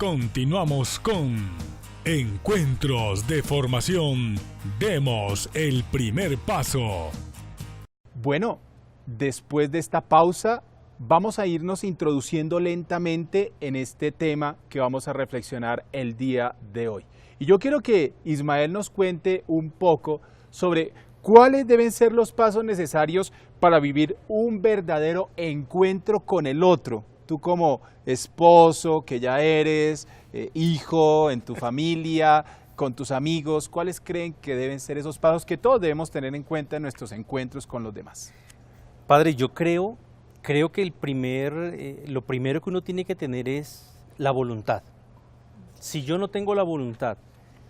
Continuamos con Encuentros de Formación. Demos el primer paso. Bueno, después de esta pausa, vamos a irnos introduciendo lentamente en este tema que vamos a reflexionar el día de hoy. Y yo quiero que Ismael nos cuente un poco sobre cuáles deben ser los pasos necesarios para vivir un verdadero encuentro con el otro. Tú como esposo, que ya eres, hijo, en tu familia, con tus amigos, ¿cuáles creen que deben ser esos pasos que todos debemos tener en cuenta en nuestros encuentros con los demás? Padre, yo creo que lo primero que uno tiene que tener es la voluntad. Si yo no tengo la voluntad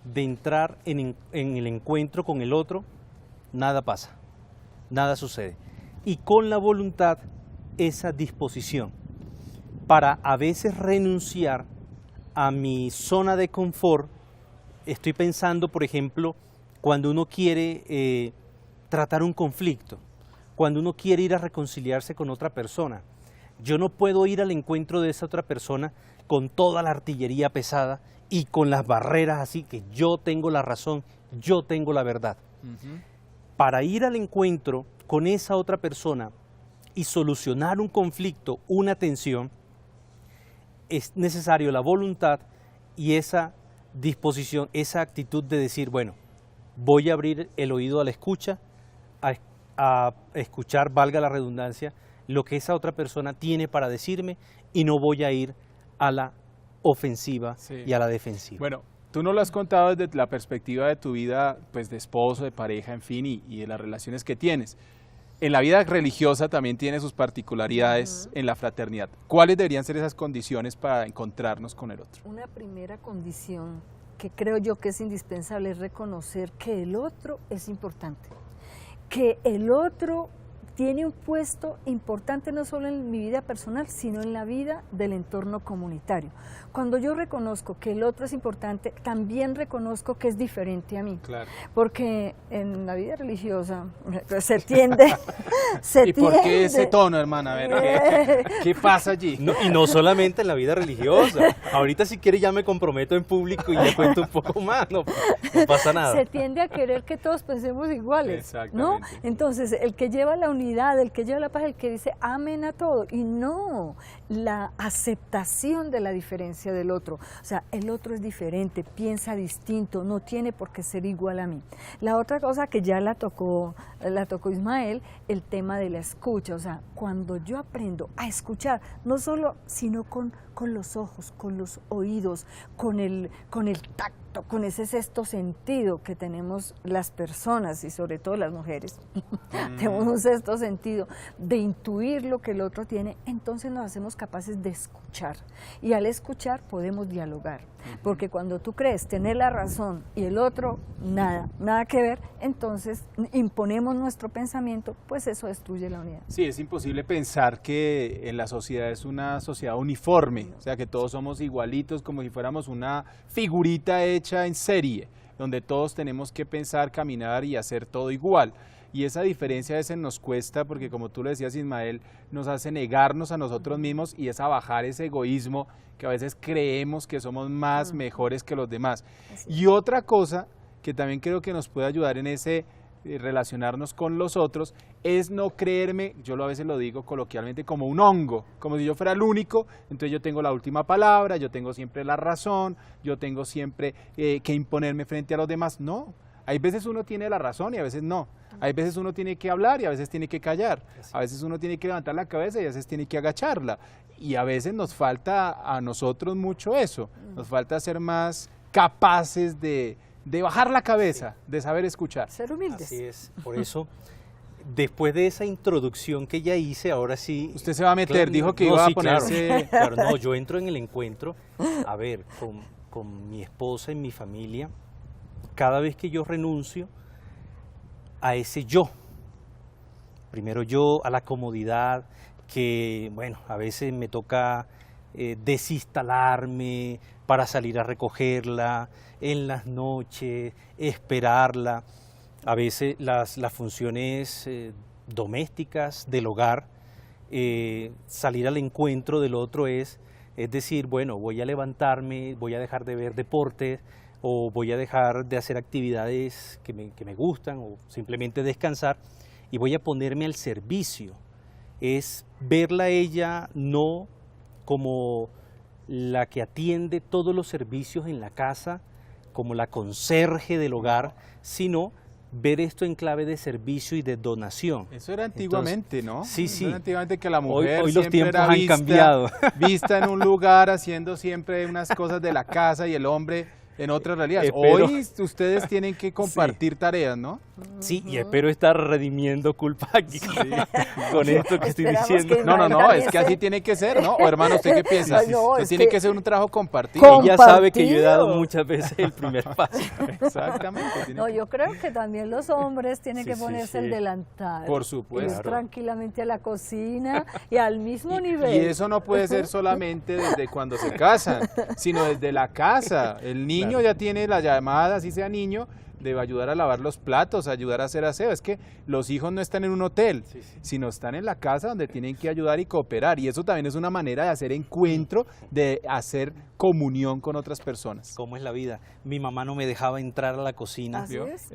de entrar en el encuentro con el otro, nada pasa, nada sucede. Y con la voluntad, esa disposición para a veces renunciar a mi zona de confort. Estoy pensando, por ejemplo, cuando uno quiere tratar un conflicto, cuando uno quiere ir a reconciliarse con otra persona. Yo no puedo ir al encuentro de esa otra persona con toda la artillería pesada y con las barreras así que yo tengo la razón, yo tengo la verdad. Para ir al encuentro con esa otra persona y solucionar un conflicto, una tensión, es necesario la voluntad y esa disposición, esa actitud de decir, bueno, voy a abrir el oído a la escucha, a escuchar, valga la redundancia, lo que esa otra persona tiene para decirme y no voy a ir a la ofensiva y a la defensiva. Bueno, tú nos lo has contado desde la perspectiva de tu vida, pues de esposo, de pareja, en fin, y de las relaciones que tienes. En la vida religiosa también tiene sus particularidades en la fraternidad. ¿Cuáles deberían ser esas condiciones para encontrarnos con el otro? Una primera condición que creo yo que es indispensable es reconocer que el otro es importante, que el otro tiene un puesto importante no solo en mi vida personal, sino en la vida del entorno comunitario. Cuando yo reconozco que el otro es importante, también reconozco que es diferente a mí. Claro. Porque en la vida religiosa se tiende... ¿Y por qué ese tono, hermana? A ver, ¿qué pasa allí? No, y no solamente en la vida religiosa. Ahorita si quiere ya me comprometo en público y le cuento un poco más, no pasa nada. Se tiende a querer que todos pensemos iguales, ¿no? Entonces, el que lleva la unidad, el que lleva la paz, el que dice amén a todo, y no la aceptación de la diferencia del otro. O sea, el otro es diferente, piensa distinto, no tiene por qué ser igual a mí. La otra cosa que ya la tocó Ismael, el tema de la escucha. O sea, cuando yo aprendo a escuchar, no solo, sino con los ojos, con los oídos, con el tacto, con ese sexto sentido que tenemos las personas y sobre todo las mujeres, tenemos un sexto sentido de intuir lo que el otro tiene, entonces nos hacemos capaces de escuchar, y al escuchar podemos dialogar, porque cuando tú crees tener la razón y el otro nada que ver, entonces imponemos nuestro pensamiento, pues eso destruye la unidad. Sí, es imposible pensar que en la sociedad es una sociedad uniforme, o sea que todos somos igualitos, como si fuéramos una figurita hecha en serie, donde todos tenemos que pensar, caminar y hacer todo igual. Y esa diferencia a veces nos cuesta porque, como tú lo decías, Ismael, nos hace negarnos a nosotros mismos y es a bajar ese egoísmo que a veces creemos que somos más mejores que los demás. Y otra cosa que también creo que nos puede ayudar en ese relacionarnos con los otros es no creerme, yo a veces lo digo coloquialmente, como un hongo, como si yo fuera el único, entonces yo tengo la última palabra, yo tengo siempre la razón, yo tengo siempre que imponerme frente a los demás. No, hay veces uno tiene la razón y a veces no. Hay veces uno tiene que hablar y a veces tiene que callar. A veces uno tiene que levantar la cabeza y a veces tiene que agacharla. Y a veces nos falta a nosotros mucho eso. Nos falta ser más capaces de bajar la cabeza, de saber escuchar. Ser humildes. Así es. Por eso, después de esa introducción que ya hice, ahora sí... Usted se va a meter, dijo que iba a ponerse... Claro, no, yo entro en el encuentro, a ver, con mi esposa y mi familia, cada vez que yo renuncio a ese yo, primero yo, a la comodidad, que bueno, a veces me toca desinstalarme para salir a recogerla, en las noches, esperarla, a veces las funciones domésticas del hogar, salir al encuentro del otro es Es decir, bueno, voy a levantarme, voy a dejar de ver deportes o voy a dejar de hacer actividades que me gustan o simplemente descansar y voy a ponerme al servicio. Es verla a ella no como la que atiende todos los servicios en la casa, como la conserje del hogar, sino ver esto en clave de servicio y de donación. Eso era antiguamente, entonces, ¿no? Sí, sí. Era antiguamente que la mujer hoy los siempre tiempos era han cambiado. vista en un lugar haciendo siempre unas cosas de la casa y el hombre en otras realidades. Hoy ustedes tienen que compartir tareas, ¿no? Sí, y espero estar redimiendo culpa aquí con esto que estoy diciendo. No, es que así tiene que ser, ¿no? O hermano, ¿usted qué piensa? Tiene que ser un trabajo compartido. Ella sabe que yo he dado muchas veces el primer paso. Exactamente. No, yo creo que también los hombres tienen que ponerse el delantal. Por supuesto. Ir tranquilamente a la cocina y al mismo nivel. Y eso no puede ser solamente desde cuando se casan, sino desde la casa. El niño ya tiene la llamada, así sea niño, de ayudar a lavar los platos, ayudar a hacer aseo. Es que los hijos no están en un hotel, sino están en la casa donde tienen que ayudar y cooperar. Y eso también es una manera de hacer encuentro, de hacer comunión con otras personas. ¿Cómo es la vida? Mi mamá no me dejaba entrar a la cocina. Así es.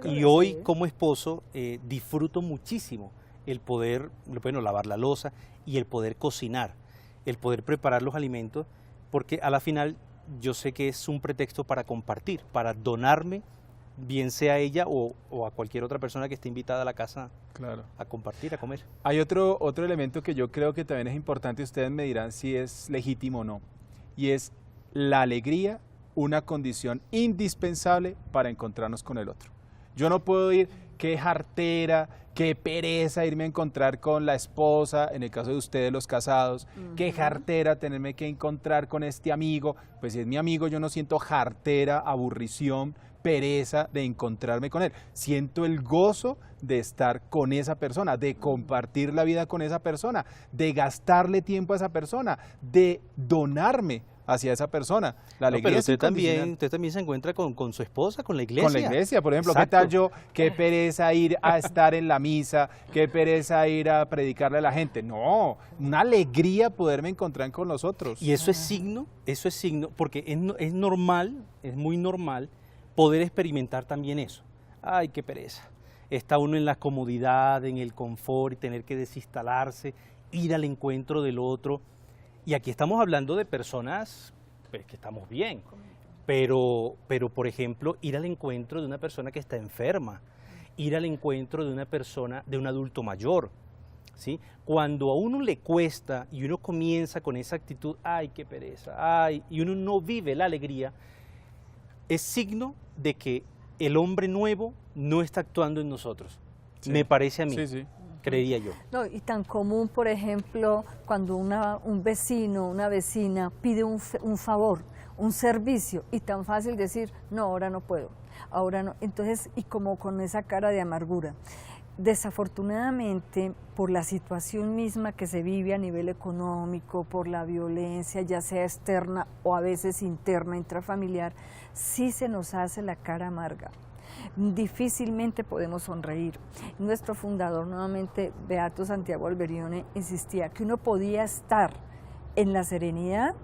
Y hoy, como esposo, disfruto muchísimo el poder, bueno, lavar la loza y el poder cocinar, el poder preparar los alimentos, porque a la final yo sé que es un pretexto para compartir, para donarme, bien sea a ella o a cualquier otra persona que esté invitada a la casa a compartir, a comer. Hay otro elemento que yo creo que también es importante, ustedes me dirán si es legítimo o no, y es la alegría, una condición indispensable para encontrarnos con el otro. Yo no puedo ir, qué jartera, qué pereza irme a encontrar con la esposa, en el caso de ustedes los casados, qué jartera tenerme que encontrar con este amigo. Pues si es mi amigo yo no siento jartera, aburrición, pereza de encontrarme con él. Siento el gozo de estar con esa persona, de compartir la vida con esa persona, de gastarle tiempo a esa persona, de donarme hacia esa persona. La alegría pero usted también se encuentra con su esposa, con la iglesia. Con la iglesia, por ejemplo. Exacto. ¿Qué tal yo? Qué pereza ir a estar en la misa, qué pereza ir a predicarle a la gente. No, una alegría poderme encontrar con los otros. Y eso es signo, porque es normal, es muy normal poder experimentar también eso. Ay, qué pereza. Está uno en la comodidad, en el confort y tener que desinstalarse, ir al encuentro del otro. Y aquí estamos hablando de personas pues, que estamos bien, pero por ejemplo, ir al encuentro de una persona que está enferma, ir al encuentro de una persona, de un adulto mayor, ¿sí? Cuando a uno le cuesta y uno comienza con esa actitud, ay, qué pereza, ay, y uno no vive la alegría, es signo de que el hombre nuevo no está actuando en nosotros, me parece a mí. Creería yo. No, y tan común, por ejemplo, cuando un vecino, una vecina pide un favor, un servicio, y tan fácil decir, no, ahora no puedo, ahora no. Entonces, y como con esa cara de amargura. Desafortunadamente, por la situación misma que se vive a nivel económico, por la violencia, ya sea externa o a veces interna, intrafamiliar, sí se nos hace la cara amarga. Difícilmente podemos sonreír. Nuestro fundador, nuevamente, Beato Santiago Alberione, insistía que uno podía estar en la serenidad,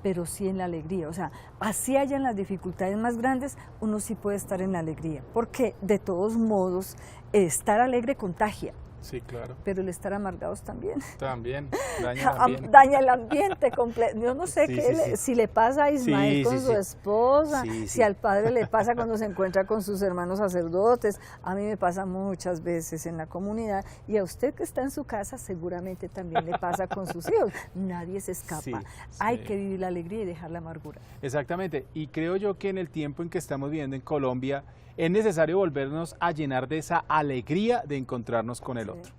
pero sí en la alegría. O sea, así hayan las dificultades más grandes, uno sí puede estar en la alegría, porque de todos modos, estar alegre contagia. Sí, claro. Pero el estar amargados también. También, daña el ambiente. Daña el ambiente completo. Yo no sé si le pasa a Ismael con su esposa, si al padre le pasa cuando se encuentra con sus hermanos sacerdotes. A mí me pasa muchas veces en la comunidad y a usted que está en su casa seguramente también le pasa con sus hijos. Nadie se escapa. Hay que vivir la alegría y dejar la amargura. Exactamente. Y creo yo que en el tiempo en que estamos viviendo en Colombia, es necesario volvernos a llenar de esa alegría de encontrarnos con el otro.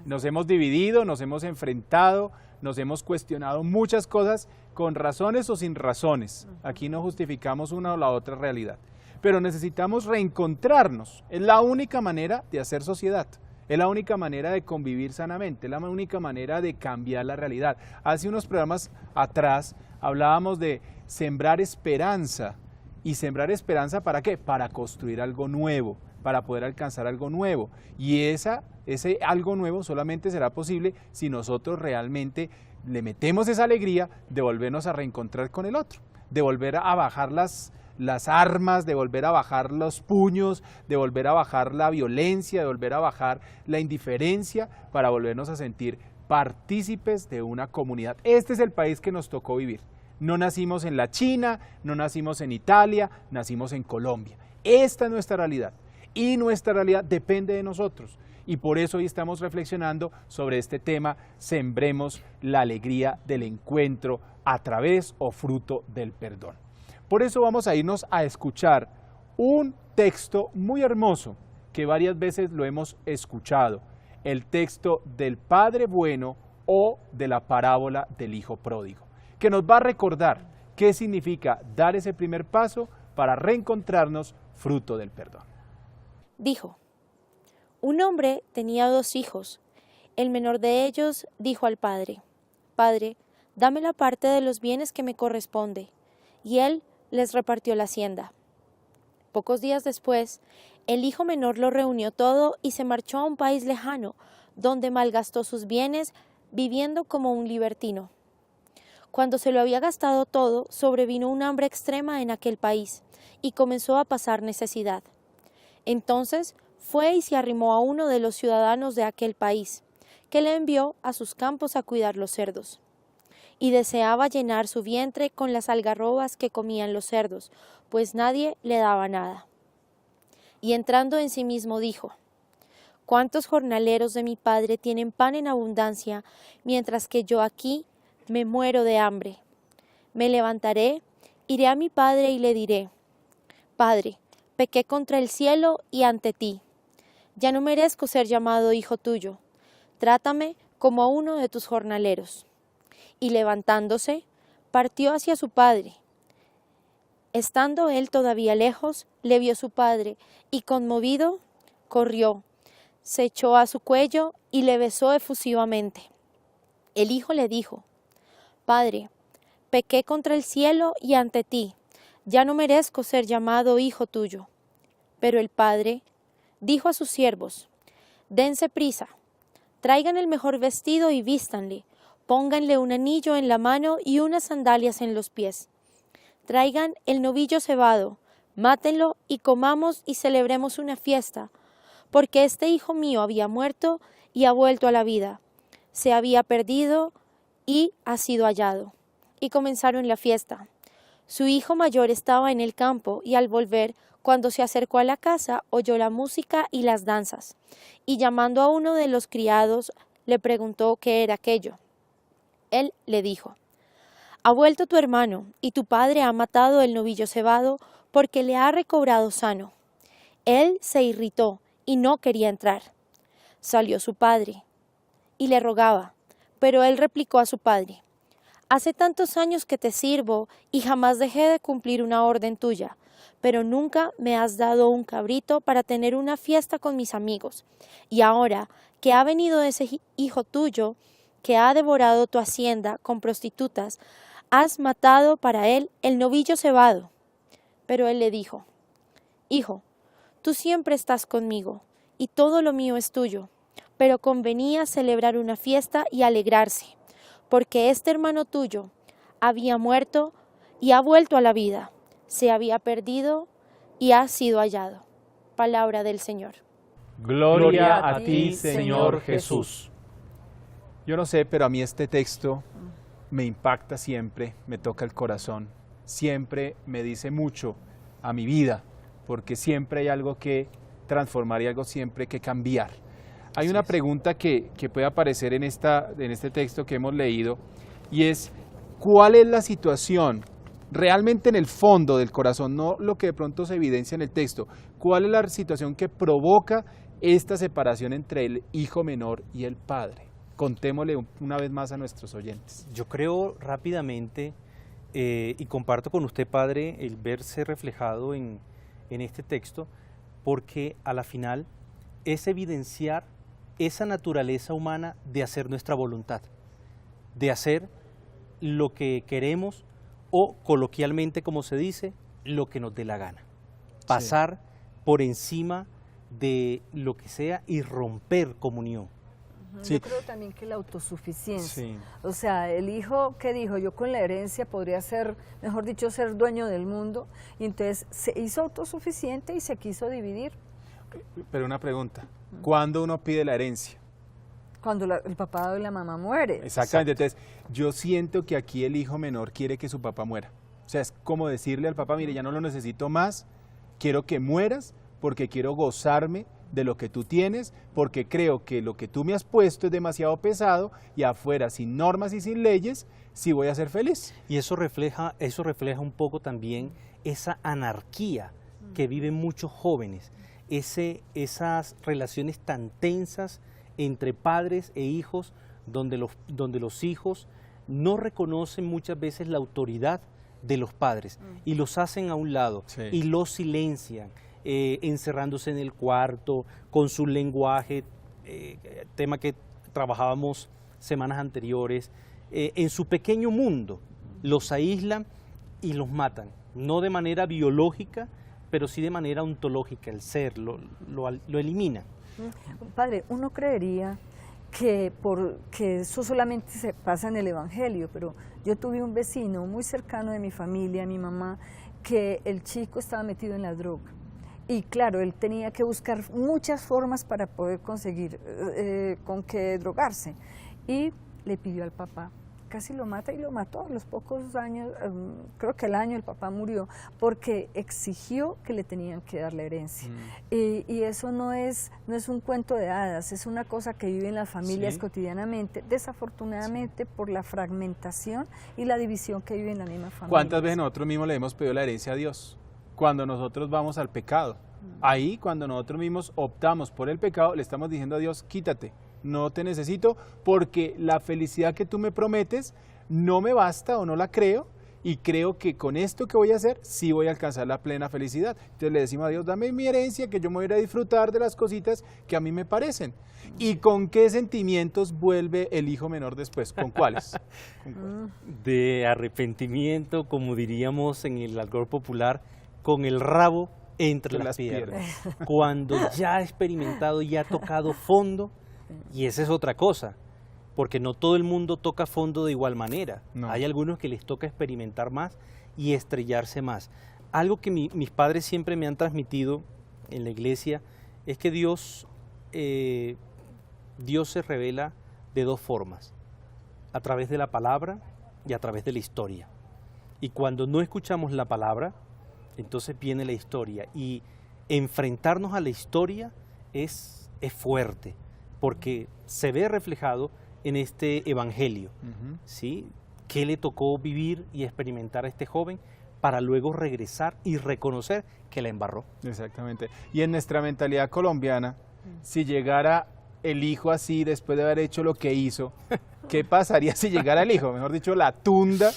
Nos hemos dividido, nos hemos enfrentado, nos hemos cuestionado muchas cosas con razones o sin razones. Aquí no justificamos una o la otra realidad. Pero necesitamos reencontrarnos. Es la única manera de hacer sociedad. Es la única manera de convivir sanamente. Es la única manera de cambiar la realidad. Hace unos programas atrás hablábamos de sembrar esperanza. ¿Y sembrar esperanza para qué? Para construir algo nuevo, para poder alcanzar algo nuevo. Y ese algo nuevo solamente será posible si nosotros realmente le metemos esa alegría de volvernos a reencontrar con el otro, de volver a bajar las armas, de volver a bajar los puños, de volver a bajar la violencia, de volver a bajar la indiferencia, para volvernos a sentir partícipes de una comunidad. Este es el país que nos tocó vivir. No nacimos en la China, no nacimos en Italia, nacimos en Colombia. Esta es nuestra realidad y nuestra realidad depende de nosotros. Y por eso hoy estamos reflexionando sobre este tema: sembremos la alegría del encuentro a través o fruto del perdón. Por eso vamos a irnos a escuchar un texto muy hermoso que varias veces lo hemos escuchado, el texto del Padre Bueno o de la parábola del Hijo Pródigo, que nos va a recordar qué significa dar ese primer paso para reencontrarnos fruto del perdón. Dijo: un hombre tenía 2 hijos. El menor de ellos dijo al padre: Padre, dame la parte de los bienes que me corresponde. Y él les repartió la hacienda. Pocos días después, el hijo menor lo reunió todo y se marchó a un país lejano, donde malgastó sus bienes viviendo como un libertino. Cuando se lo había gastado todo, sobrevino un hambre extrema en aquel país y comenzó a pasar necesidad. Entonces fue y se arrimó a uno de los ciudadanos de aquel país, que le envió a sus campos a cuidar los cerdos. Y deseaba llenar su vientre con las algarrobas que comían los cerdos, pues nadie le daba nada. Y entrando en sí mismo dijo: ¿cuántos jornaleros de mi padre tienen pan en abundancia, mientras que yo aquí me muero de hambre? Me levantaré, iré a mi padre y le diré: Padre, pequé contra el cielo y ante ti. Ya no merezco ser llamado hijo tuyo. Trátame como a uno de tus jornaleros. Y levantándose, partió hacia su padre. Estando él todavía lejos, le vio su padre, y conmovido, corrió, se echó a su cuello y le besó efusivamente. El hijo le dijo: Padre, pequé contra el cielo y ante ti, ya no merezco ser llamado hijo tuyo. Pero el padre dijo a sus siervos: dense prisa, traigan el mejor vestido y vístanle, pónganle un anillo en la mano y unas sandalias en los pies. Traigan el novillo cebado, mátenlo y comamos y celebremos una fiesta, porque este hijo mío había muerto y ha vuelto a la vida, se había perdido y ha sido hallado. Y comenzaron la fiesta. Su hijo mayor estaba en el campo y al volver, cuando se acercó a la casa, oyó la música y las danzas, y llamando a uno de los criados, le preguntó qué era aquello. Él le dijo: ha vuelto tu hermano, y tu padre ha matado el novillo cebado, porque le ha recobrado sano. Él se irritó y no quería entrar. Salió su padre y le rogaba, pero él replicó a su padre: hace tantos años que te sirvo y jamás dejé de cumplir una orden tuya, pero nunca me has dado un cabrito para tener una fiesta con mis amigos. Y ahora que ha venido ese hijo tuyo, que ha devorado tu hacienda con prostitutas, has matado para él el novillo cebado. Pero él le dijo: hijo, tú siempre estás conmigo, y todo lo mío es tuyo, pero convenía celebrar una fiesta y alegrarse, porque este hermano tuyo había muerto y ha vuelto a la vida, se había perdido y ha sido hallado. Palabra del Señor. Gloria a ti, Señor Jesús. Yo no sé, pero a mí este texto me impacta siempre, me toca el corazón, siempre me dice mucho a mi vida, porque siempre hay algo que transformar y algo siempre que cambiar. Hay una pregunta que puede aparecer en este texto que hemos leído, y es: ¿cuál es la situación realmente en el fondo del corazón, no lo que de pronto se evidencia en el texto? ¿Cuál es la situación que provoca esta separación entre el hijo menor y el padre? Contémosle una vez más a nuestros oyentes. Yo creo rápidamente, y comparto con usted, padre, el verse reflejado en este texto, porque a la final es evidenciar esa naturaleza humana de hacer nuestra voluntad, de hacer lo que queremos o, coloquialmente como se dice, lo que nos dé la gana. Pasar por encima de lo que sea y romper comunión. Sí. Yo creo también que la autosuficiencia. Sí. O sea, el hijo que dijo, yo con la herencia podría ser, mejor dicho, ser dueño del mundo, y entonces se hizo autosuficiente y se quiso dividir. Pero una pregunta, ¿cuándo uno pide la herencia? Cuando el papá o la mamá muere. Exactamente, entonces yo siento que aquí el hijo menor quiere que su papá muera. O sea, es como decirle al papá, mire, ya no lo necesito más, quiero que mueras porque quiero gozarme de lo que tú tienes, porque creo que lo que tú me has puesto es demasiado pesado y afuera, sin normas y sin leyes, sí voy a ser feliz. Y eso refleja un poco también esa anarquía que viven muchos jóvenes, esas relaciones tan tensas entre padres e hijos, donde los hijos no reconocen muchas veces la autoridad de los padres y los hacen a un lado, Sí. y los silencian, encerrándose en el cuarto con su lenguaje, tema que trabajábamos semanas anteriores, en su pequeño mundo, los aíslan y los matan, no de manera biológica, pero sí de manera ontológica, el ser, lo eliminan. Padre, uno creería que eso solamente se pasa en el Evangelio, pero yo tuve un vecino muy cercano de mi familia, mi mamá, que el chico estaba metido en la droga. Y claro, él tenía que buscar muchas formas para poder conseguir con qué drogarse. Y le pidió al papá, casi lo mata, y lo mató a los pocos años, creo que al año el papá murió, porque exigió que le tenían que dar la herencia. Y eso no es un cuento de hadas, es una cosa que viven las familias cotidianamente, desafortunadamente por la fragmentación y la división que viven en la misma familia. ¿Cuántas veces nosotros mismos le hemos pedido la herencia a Dios? Cuando nosotros vamos al pecado. Ahí, cuando nosotros mismos optamos por el pecado, le estamos diciendo a Dios, quítate, no te necesito, porque la felicidad que tú me prometes no me basta o no la creo, y creo que con esto que voy a hacer, sí voy a alcanzar la plena felicidad. Entonces le decimos a Dios, dame mi herencia, que yo me voy a ir a disfrutar de las cositas que a mí me parecen. ¿Y con qué sentimientos vuelve el hijo menor después? ¿Con cuáles? De arrepentimiento, como diríamos en el argot popular, con el rabo entre las piernas. Cuando ya ha experimentado y ha tocado fondo, y esa es otra cosa, porque no todo el mundo toca fondo de igual manera. No. Hay algunos que les toca experimentar más y estrellarse más. Algo que mis padres siempre me han transmitido en la iglesia es que Dios se revela de dos formas, a través de la palabra y a través de la historia. Y cuando no escuchamos la palabra, entonces viene la historia, y enfrentarnos a la historia es fuerte, porque se ve reflejado en este evangelio, ¿sí? ¿Qué le tocó vivir y experimentar a este joven para luego regresar y reconocer que la embarró? Exactamente. Y en nuestra mentalidad colombiana, si llegara el hijo así después de haber hecho lo que hizo, ¿qué pasaría si llegara el hijo? Mejor dicho, la tunda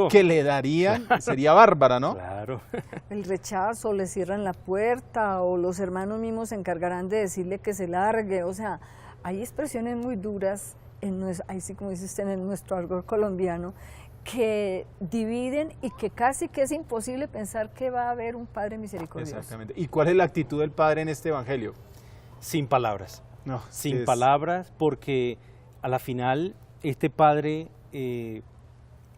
que le darían sería bárbara, ¿no? Claro. El rechazo, le cierran la puerta, o los hermanos mismos se encargarán de decirle que se largue. O sea, hay expresiones muy duras, ahí sí, como dice usted, en nuestro argot colombiano, que dividen y que casi que es imposible pensar que va a haber un Padre misericordioso. Exactamente. ¿Y cuál es la actitud del Padre en este evangelio? Sin palabras. No, sin palabras, porque a la final este Padre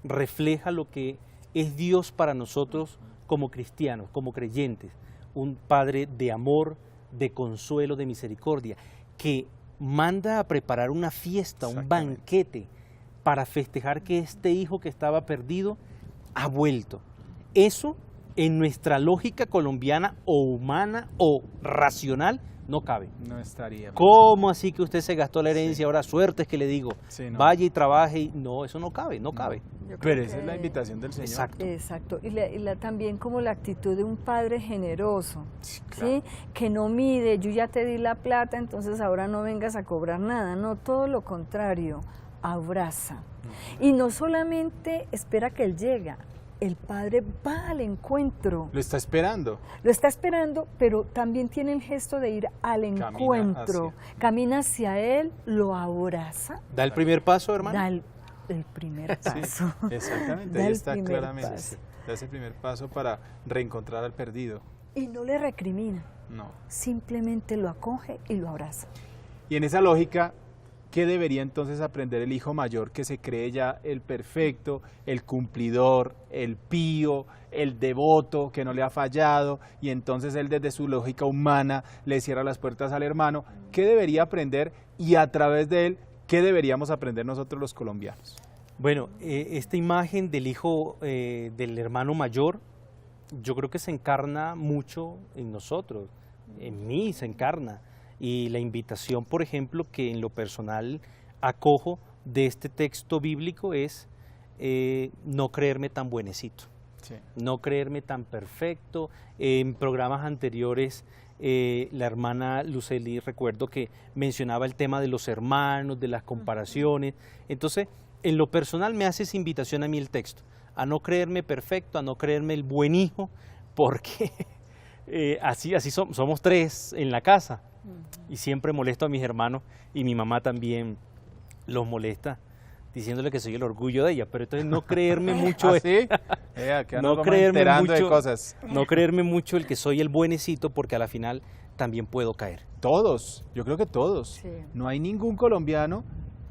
refleja lo que es Dios para nosotros como cristianos, como creyentes. Un Padre de amor, de consuelo, de misericordia, que manda a preparar una fiesta, un banquete, para festejar que este hijo que estaba perdido ha vuelto. Eso, en nuestra lógica colombiana o humana o racional, no cabe. No estaría. ¿Cómo así que usted se gastó la herencia? Ahora suerte es que le digo, no. Vaya y trabaje. No, eso no cabe, no cabe. Pero esa es la invitación del Señor. Exacto. Exacto. Y también como la actitud de un padre generoso, claro. ¿sí? Que no mide, yo ya te di la plata, entonces ahora no vengas a cobrar nada. No, todo lo contrario, abraza. Y no solamente espera que él llegue, el padre va al encuentro. Lo está esperando. Lo está esperando, pero también tiene el gesto de ir al encuentro. Camina hacia él, lo abraza. ¿Da el primer paso, hermano? Da el primer paso. Sí, exactamente, ahí está claramente. Da ese primer paso para reencontrar al perdido. Y no le recrimina. No. Simplemente lo acoge y lo abraza. Y en esa lógica, ¿qué debería entonces aprender el hijo mayor que se cree ya el perfecto, el cumplidor, el pío, el devoto, que no le ha fallado, y entonces él desde su lógica humana le cierra las puertas al hermano? ¿Qué debería aprender y a través de él, qué deberíamos aprender nosotros los colombianos? Bueno, esta imagen del hijo, del hermano mayor, yo creo que se encarna mucho en nosotros, en mí se encarna. Y la invitación, por ejemplo, que en lo personal acojo de este texto bíblico es no creerme tan buenecito, sí, no creerme tan perfecto. En programas anteriores, la hermana Lucely, recuerdo que mencionaba el tema de los hermanos, de las comparaciones. Entonces, en lo personal me hace esa invitación a mí el texto, a no creerme perfecto, a no creerme el buen hijo, porque así somos tres en la casa. Y siempre molesto a mis hermanos y mi mamá también los molesta diciéndole que soy el orgullo de ella, pero entonces no creerme mucho no creerme mucho el que soy el buenecito, porque a la final también puedo caer. Todos, yo creo que todos. Sí. No hay ningún colombiano,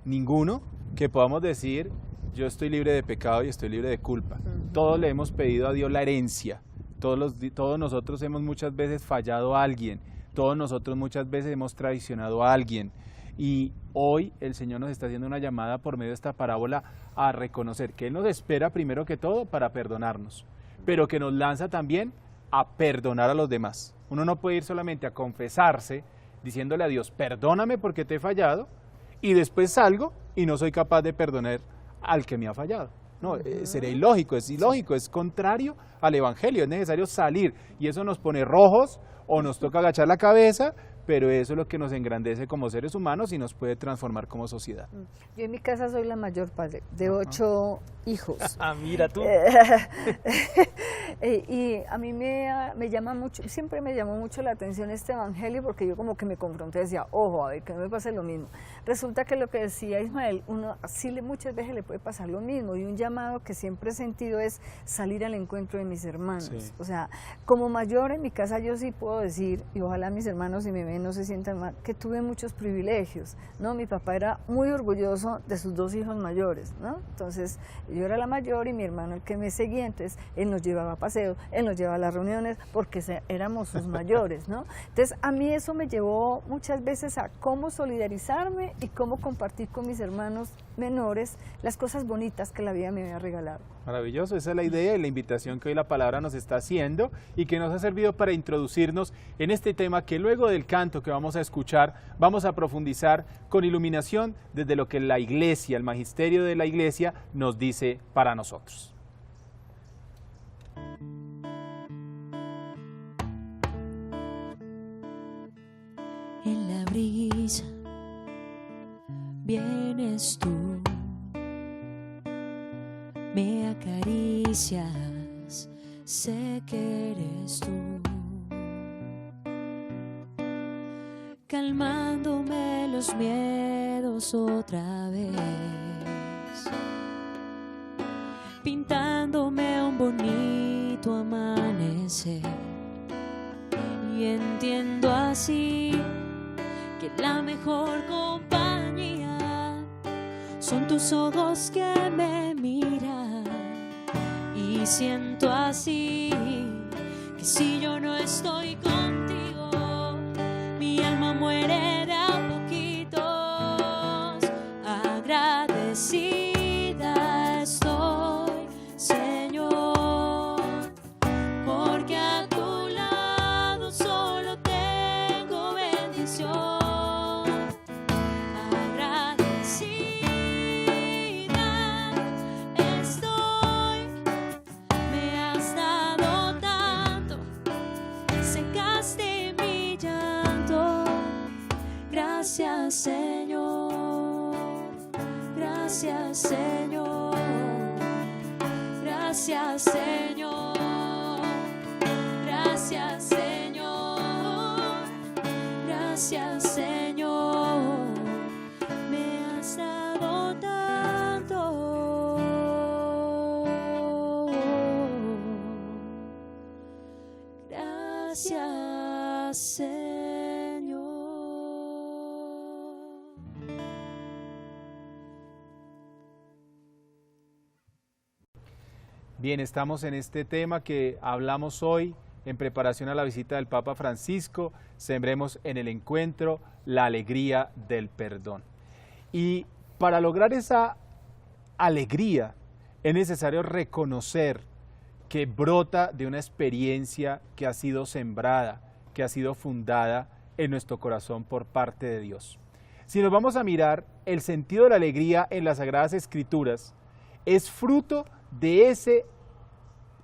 ninguno, que podamos decir yo estoy libre de pecado y estoy libre de culpa. Todos le hemos pedido a Dios la herencia, todos nosotros hemos muchas veces fallado a alguien. Todos nosotros muchas veces hemos traicionado a alguien, y hoy el Señor nos está haciendo una llamada por medio de esta parábola a reconocer que Él nos espera primero que todo para perdonarnos, pero que nos lanza también a perdonar a los demás. Uno no puede ir solamente a confesarse diciéndole a Dios, perdóname porque te he fallado, y después salgo y no soy capaz de perdonar al que me ha fallado. No, sería ilógico, es contrario al Evangelio. Es necesario salir, y eso nos pone rojos o nos toca agachar la cabeza, pero eso es lo que nos engrandece como seres humanos y nos puede transformar como sociedad. Yo en mi casa soy la mayor, padre, de 8 hijos. Ah, mira tú. Y a mí me llama mucho, siempre me llamó mucho la atención este evangelio, porque yo como que me confronté y decía, ojo, a ver, que no me pase lo mismo. Resulta que lo que decía Ismael, uno así muchas veces le puede pasar lo mismo, y un llamado que siempre he sentido es salir al encuentro de mis hermanos. Sí. O sea, como mayor en mi casa yo sí puedo decir, y ojalá mis hermanos si me ven no se sientan mal, que tuve muchos privilegios, ¿no? Mi papá era muy orgulloso de sus 2 hijos mayores, ¿no? Entonces, yo era la mayor y mi hermano el que me seguía, entonces él nos llevaba a paseos, él nos llevaba a las reuniones porque éramos sus mayores, ¿no? Entonces, a mí eso me llevó muchas veces a cómo solidarizarme y cómo compartir con mis hermanos menores las cosas bonitas que la vida me había regalado. Maravilloso, esa es la idea y la invitación que hoy la palabra nos está haciendo y que nos ha servido para introducirnos en este tema que luego del canto que vamos a escuchar, vamos a profundizar con iluminación desde lo que la Iglesia, el magisterio de la Iglesia nos dice para nosotros. En la brisa vienes tú, me acaricias, sé que eres tú, calmándome los miedos otra vez, pintándome un bonito amanecer, y entiendo así que la mejor compañía son tus ojos que me miran, y siento así que si yo no estoy contigo, mi alma muere de a poquitos. Agradecida estoy, Señor, porque a tu lado solo tengo bendición. Gracias, Señor, gracias, Señor, gracias, Señor, gracias, Señor, gracias, Señor, me has dado tanto. Gracias, Señor. Bien, estamos en este tema que hablamos hoy en preparación a la visita del Papa Francisco. Sembremos en el encuentro la alegría del perdón. Y para lograr esa alegría es necesario reconocer que brota de una experiencia que ha sido sembrada, que ha sido fundada en nuestro corazón por parte de Dios. Si nos vamos a mirar, el sentido de la alegría en las Sagradas Escrituras es fruto de ese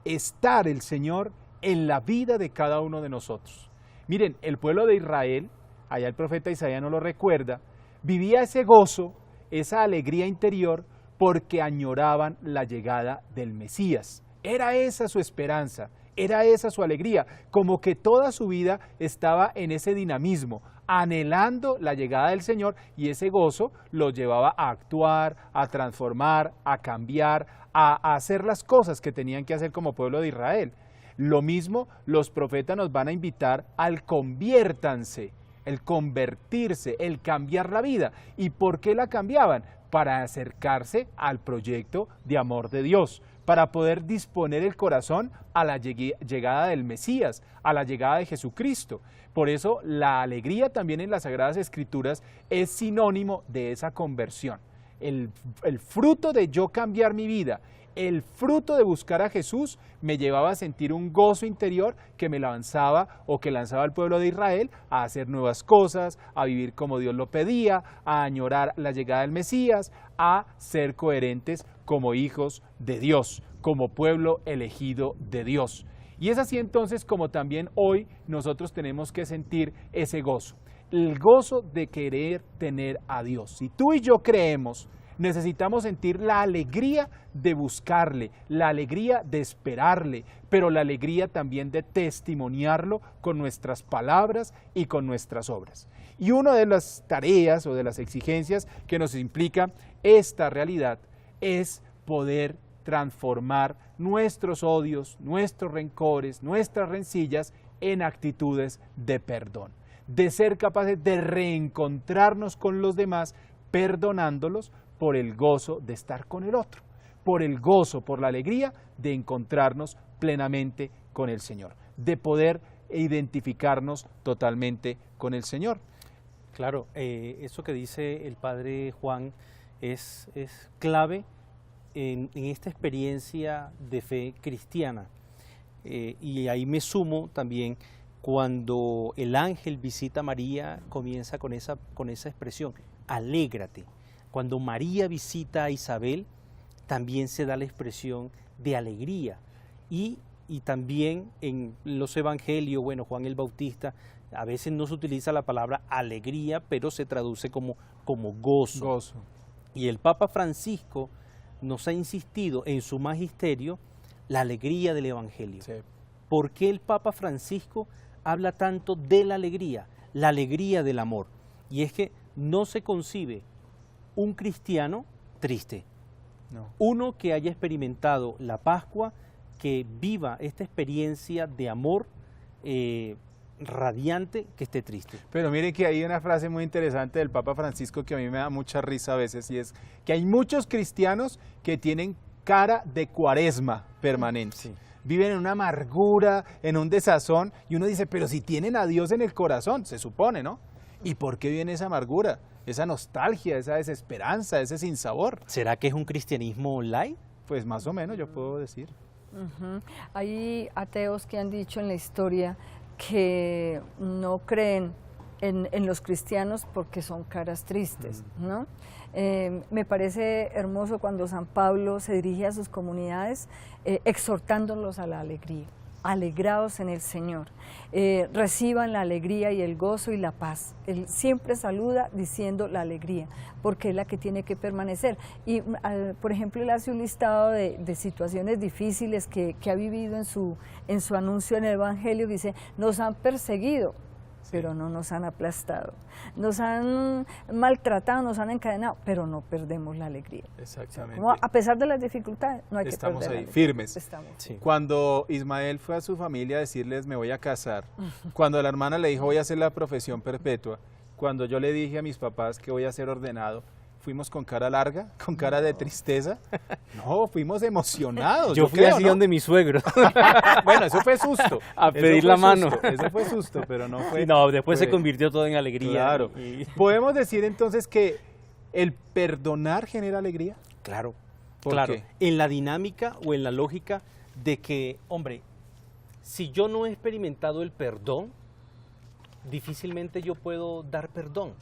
estar el Señor en la vida de cada uno de nosotros. Miren, el pueblo de Israel, allá el profeta Isaías nos lo recuerda, vivía ese gozo, esa alegría interior, porque añoraban la llegada del Mesías. Era esa su esperanza, era esa su alegría, como que toda su vida estaba en ese dinamismo, anhelando la llegada del Señor, y ese gozo los llevaba a actuar, a transformar, a cambiar, a hacer las cosas que tenían que hacer como pueblo de Israel. Lo mismo los profetas nos van a invitar al conviértanse, el convertirse, el cambiar la vida. ¿Y por qué la cambiaban? Para acercarse al proyecto de amor de Dios, para poder disponer el corazón a la llegada del Mesías, a la llegada de Jesucristo. Por eso la alegría también en las Sagradas Escrituras es sinónimo de esa conversión. El fruto de yo cambiar mi vida, el fruto de buscar a Jesús me llevaba a sentir un gozo interior que me lanzaba o que lanzaba al pueblo de Israel a hacer nuevas cosas, a vivir como Dios lo pedía, a añorar la llegada del Mesías, a ser coherentes como hijos de Dios, como pueblo elegido de Dios. Y es así entonces como también hoy nosotros tenemos que sentir ese gozo, el gozo de querer tener a Dios. Si tú y yo creemos, necesitamos sentir la alegría de buscarle, la alegría de esperarle, pero la alegría también de testimoniarlo con nuestras palabras y con nuestras obras. Y una de las tareas o de las exigencias que nos implica esta realidad es poder transformar nuestros odios, nuestros rencores, nuestras rencillas en actitudes de perdón, de ser capaces de reencontrarnos con los demás, perdonándolos por el gozo de estar con el otro, por el gozo, por la alegría de encontrarnos plenamente con el Señor, de poder identificarnos totalmente con el Señor. Claro, eso que dice el Padre Juan es clave en esta experiencia de fe cristiana. Y ahí me sumo también cuando el ángel visita a María, comienza con esa expresión, alégrate. Cuando María visita a Isabel, también se da la expresión de alegría. Y también en los evangelios, bueno, Juan el Bautista, a veces no se utiliza la palabra alegría, pero se traduce como gozo. Y el Papa Francisco nos ha insistido en su magisterio la alegría del evangelio. Sí. ¿Por qué el Papa Francisco habla tanto de la alegría del amor? Y es que no se concibe un cristiano triste, no. Uno que haya experimentado la Pascua, que viva esta experiencia de amor radiante, que esté triste. Pero miren que hay una frase muy interesante del Papa Francisco que a mí me da mucha risa a veces, y es que hay muchos cristianos que tienen cara de cuaresma permanente. Sí. Viven en una amargura, en un desazón, y uno dice, pero si tienen a Dios en el corazón, se supone, ¿no? ¿Y por qué viene esa amargura, esa nostalgia, esa desesperanza, ese sinsabor? ¿Será que es un cristianismo light? Pues más o menos yo puedo decir. Hay ateos que han dicho en la historia que no creen en los cristianos porque son caras tristes, ¿no? Me parece hermoso cuando San Pablo se dirige a sus comunidades exhortándolos a la alegría. Alegraos en el Señor, reciban la alegría y el gozo y la paz. Él siempre saluda diciendo la alegría, porque es la que tiene que permanecer. Y, por ejemplo, él hace un listado de situaciones difíciles que ha vivido en su anuncio en el Evangelio. Dice, nos han perseguido, pero no nos han aplastado, nos han maltratado, nos han encadenado, pero no perdemos la alegría. Exactamente. Como a pesar de las dificultades, no hay que perder la alegría. Estamos ahí, firmes. Estamos. Sí. Cuando Ismael fue a su familia a decirles, me voy a casar, cuando la hermana le dijo, voy a hacer la profesión perpetua, cuando yo le dije a mis papás que voy a ser ordenado, fuimos con cara larga, con cara de tristeza. No, fuimos emocionados. Yo fui así ¿no? donde mi suegro. Bueno, eso fue susto. A pedir la mano. Eso fue susto, pero no fue... Sí, no, después se convirtió todo en alegría. Claro. ¿Podemos decir entonces que el perdonar genera alegría? Claro, ¿Por claro. qué? En la dinámica o en la lógica de que, hombre, si yo no he experimentado el perdón, difícilmente yo puedo dar perdón.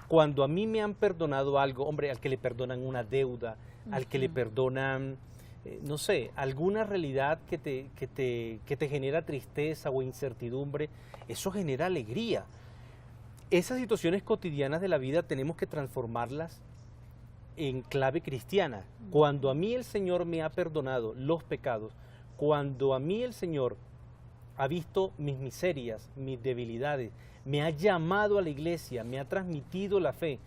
Cuando a mí me han perdonado algo, hombre, al que le perdonan una deuda, al que le perdonan, no sé, alguna realidad que te genera tristeza o incertidumbre, eso genera alegría. Esas situaciones cotidianas de la vida tenemos que transformarlas en clave cristiana. Cuando a mí el Señor me ha perdonado los pecados, cuando a mí el Señor ha visto mis miserias, mis debilidades, me ha llamado a la iglesia, me ha transmitido la fe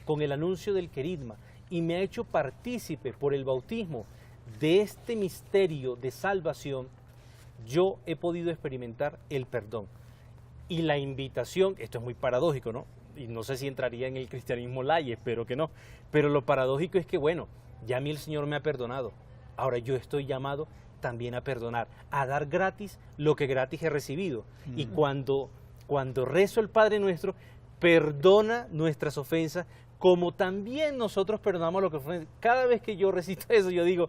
con el anuncio del querigma y me ha hecho partícipe por el bautismo de este misterio de salvación, yo he podido experimentar el perdón. Y la invitación, esto es muy paradójico, ¿no? Y no sé si entraría en el cristianismo light, espero que no, pero lo paradójico es que, bueno, ya a mí el Señor me ha perdonado, ahora yo estoy llamado también a perdonar, a dar gratis lo que gratis he recibido. Y cuando rezo el Padre Nuestro, perdona nuestras ofensas, como también nosotros perdonamos lo que ofende. Cada vez que yo recito eso, yo digo,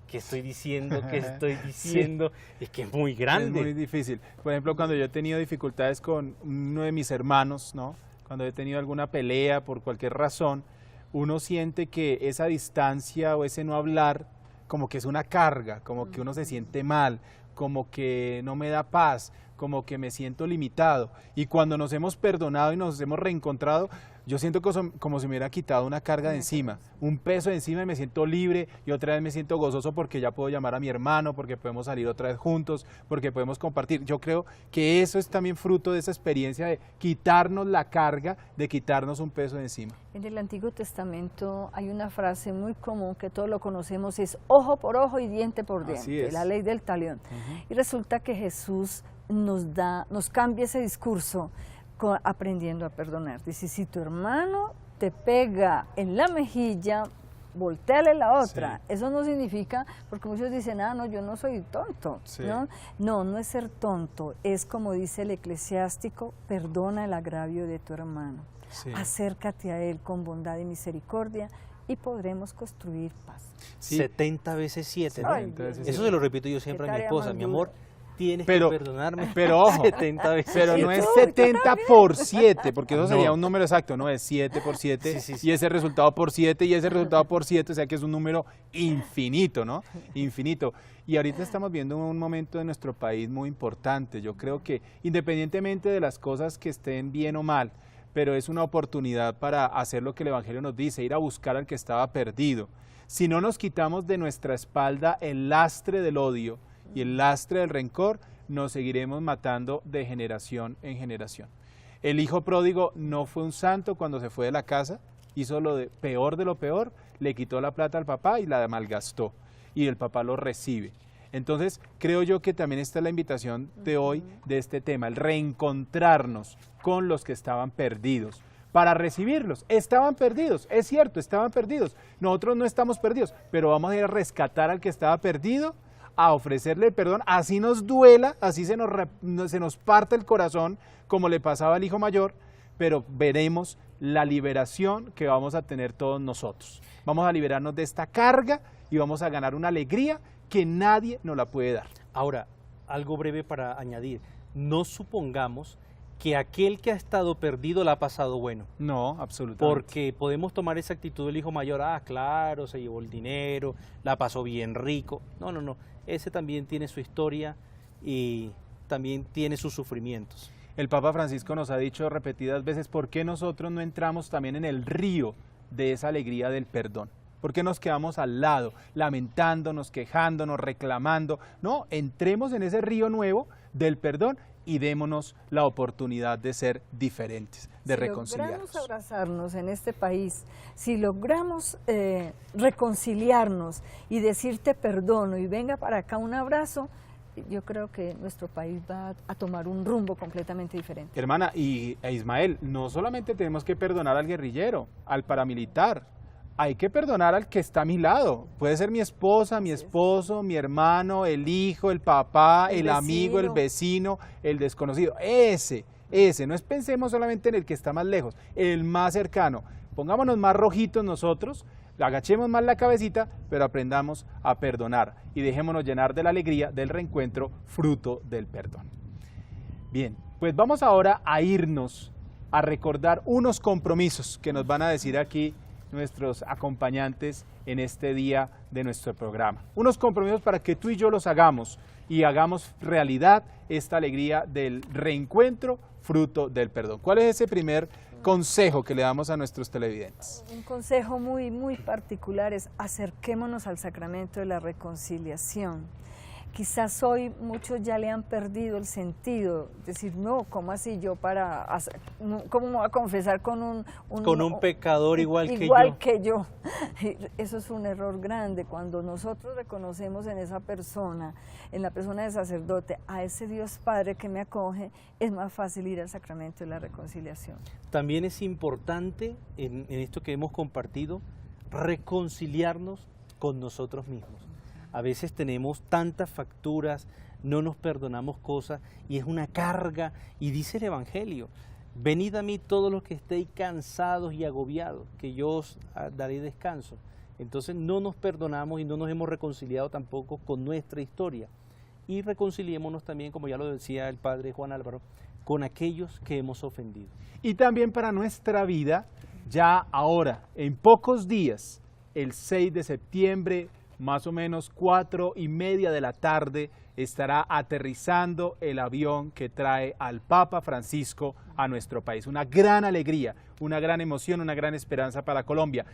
¿qué estoy diciendo? ¿Qué estoy diciendo? Sí. Es que es muy grande. Es muy difícil. Por ejemplo, cuando yo he tenido dificultades con uno de mis hermanos, ¿no? Cuando he tenido alguna pelea por cualquier razón, uno siente que esa distancia o ese no hablar como que es una carga, como que uno se siente mal, como que no me da paz, como que me siento limitado. Y cuando nos hemos perdonado y nos hemos reencontrado, yo siento como si me hubiera quitado una carga de encima, un peso de encima y me siento libre y otra vez me siento gozoso porque ya puedo llamar a mi hermano, porque podemos salir otra vez juntos, porque podemos compartir. Yo creo que eso es también fruto de esa experiencia de quitarnos la carga, de quitarnos un peso de encima. En el Antiguo Testamento hay una frase muy común que todos lo conocemos, es ojo por ojo y diente por diente, la ley del talión. Y resulta que Jesús nos cambia ese discurso aprendiendo a perdonar. Dice, si tu hermano te pega en la mejilla, voltéale la otra. Sí. Eso no significa, porque muchos dicen, no, yo no soy tonto. Sí. No es ser tonto, es como dice el eclesiástico, perdona el agravio de tu hermano. Sí. Acércate a él con bondad y misericordia y podremos construir paz. Sí. 70 veces 7. ¿No? Eso se lo repito yo siempre a mi esposa, mi amor. Tienes que perdonarme. Pero ojo, 70 veces. Pero no es 70 por 7, porque eso sería un número exacto, no es 7 por 7, y ese resultado por 7, y ese resultado por 7, o sea que es un número infinito, ¿no? Infinito. Y ahorita estamos viendo un momento de nuestro país muy importante. Yo creo que independientemente de las cosas que estén bien o mal, pero es una oportunidad para hacer lo que el Evangelio nos dice, ir a buscar al que estaba perdido. Si no nos quitamos de nuestra espalda el lastre del odio y el lastre del rencor, nos seguiremos matando de generación en generación. El hijo pródigo no fue un santo cuando se fue de la casa, hizo lo peor de lo peor, le quitó la plata al papá y la malgastó, y el papá lo recibe. Entonces, creo yo que también está la invitación de hoy de este tema, el reencontrarnos con los que estaban perdidos, para recibirlos. Estaban perdidos, es cierto, estaban perdidos. Nosotros no estamos perdidos, pero vamos a ir a rescatar al que estaba perdido, a ofrecerle el perdón, así nos duela, así se nos parte el corazón, como le pasaba al hijo mayor, pero veremos la liberación que vamos a tener todos nosotros. Vamos a liberarnos de esta carga y vamos a ganar una alegría que nadie nos la puede dar. Ahora, algo breve para añadir. No supongamos que aquel que ha estado perdido la ha pasado bueno. No, absolutamente. Porque podemos tomar esa actitud del hijo mayor, claro, se llevó el dinero, la pasó bien rico. No. Ese también tiene su historia y también tiene sus sufrimientos. El Papa Francisco nos ha dicho repetidas veces, ¿por qué nosotros no entramos también en el río de esa alegría del perdón? ¿Por qué nos quedamos al lado, lamentándonos, quejándonos, reclamando? No, entremos en ese río nuevo del perdón y démonos la oportunidad de ser diferentes, de reconciliarnos. Si logramos abrazarnos en este país, si logramos reconciliarnos y decirte perdono y venga para acá un abrazo, yo creo que nuestro país va a tomar un rumbo completamente diferente. Hermana, y Ismael, no solamente tenemos que perdonar al guerrillero, al paramilitar, hay que perdonar al que está a mi lado. Puede ser mi esposa, mi esposo, mi hermano, el hijo, el papá, el amigo, el vecino, el desconocido. Ese, no es pensemos solamente en el que está más lejos, el más cercano. Pongámonos más rojitos nosotros, agachemos más la cabecita, pero aprendamos a perdonar y dejémonos llenar de la alegría del reencuentro, fruto del perdón. Bien, pues vamos ahora a irnos a recordar unos compromisos que nos van a decir aquí nuestros acompañantes en este día de nuestro programa. Unos compromisos para que tú y yo los hagamos y hagamos realidad esta alegría del reencuentro, fruto del perdón. ¿Cuál es ese primer consejo que le damos a nuestros televidentes? Un consejo muy particular es acerquémonos al sacramento de la reconciliación. Quizás hoy muchos ya le han perdido el sentido, decir, no, ¿cómo así yo cómo me voy a confesar con un pecador igual que yo? Eso es un error grande. Cuando nosotros reconocemos en esa persona, en la persona del sacerdote, a ese Dios Padre que me acoge, es más fácil ir al sacramento de la reconciliación. También es importante, en esto que hemos compartido, reconciliarnos con nosotros mismos. A veces tenemos tantas facturas, no nos perdonamos cosas y es una carga. Y dice el Evangelio, venid a mí todos los que estéis cansados y agobiados, que yo os daré descanso. Entonces no nos perdonamos y no nos hemos reconciliado tampoco con nuestra historia. Y reconciliémonos también, como ya lo decía el padre Juan Álvaro, con aquellos que hemos ofendido. Y también para nuestra vida, ya ahora, en pocos días, el 6 de septiembre, más o menos 4:30 de la tarde, estará aterrizando el avión que trae al Papa Francisco a nuestro país. Una gran alegría, una gran emoción, una gran esperanza para Colombia.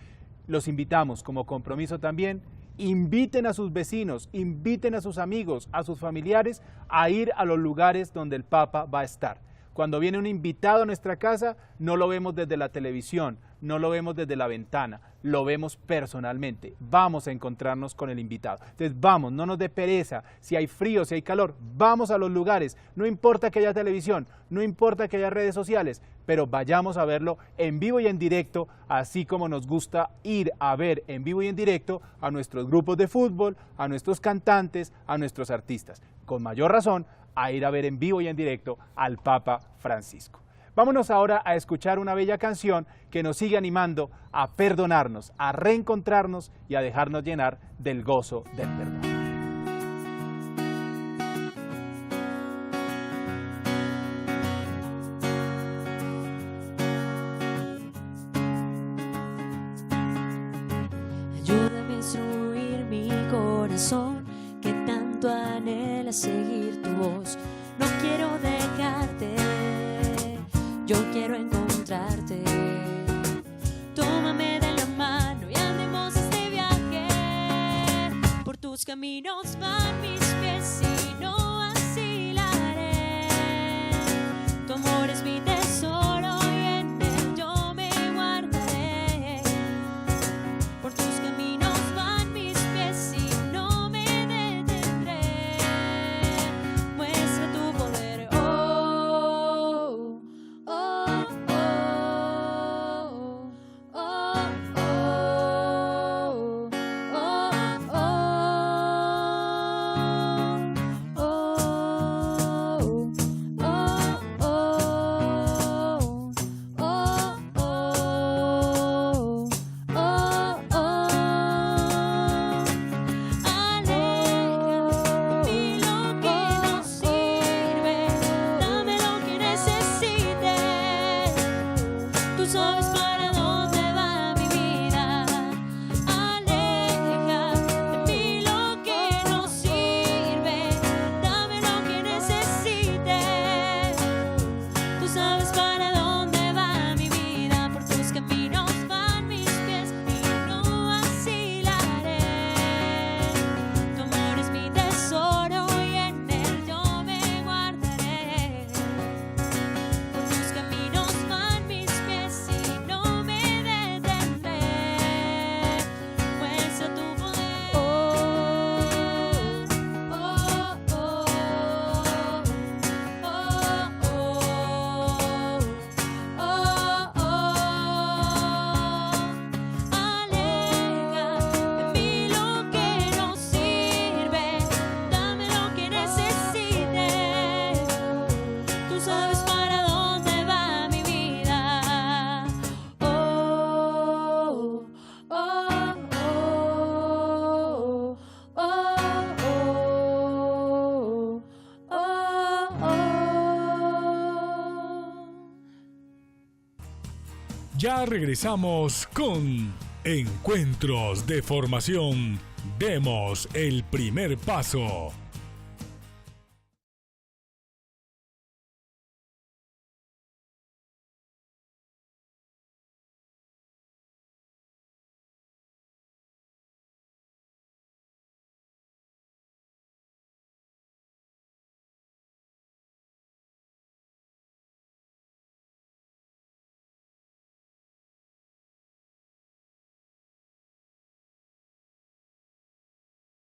Los invitamos como compromiso también, inviten a sus vecinos, inviten a sus amigos, a sus familiares a ir a los lugares donde el Papa va a estar. Cuando viene un invitado a nuestra casa, no lo vemos desde la televisión, no lo vemos desde la ventana, lo vemos personalmente. Vamos a encontrarnos con el invitado. Entonces vamos, no nos dé pereza, si hay frío, si hay calor, vamos a los lugares. No importa que haya televisión, no importa que haya redes sociales, pero vayamos a verlo en vivo y en directo, así como nos gusta ir a ver en vivo y en directo a nuestros grupos de fútbol, a nuestros cantantes, a nuestros artistas. Con mayor razón, a ir a ver en vivo y en directo al Papa Francisco. Vámonos ahora a escuchar una bella canción que nos sigue animando a perdonarnos, a reencontrarnos y a dejarnos llenar del gozo del perdón. Ayúdame a instruir mi corazón que tanto anhela seguir tu voz. No quiero dejarte, yo quiero encontrarte. Tómame de la mano y andemos este viaje. Por tus caminos van mis pies y no vacilaré. Tu amor es mi tesoro y en él yo me guardaré. Por tus caminos van mis pies y no me detendré. Muestra tu poder, oh, oh, oh, oh, oh, oh, oh. sabes para dónde va mi vida. Oh, oh, oh, oh, oh, oh, oh. Ya regresamos con Encuentros de Formación. Demos el primer paso.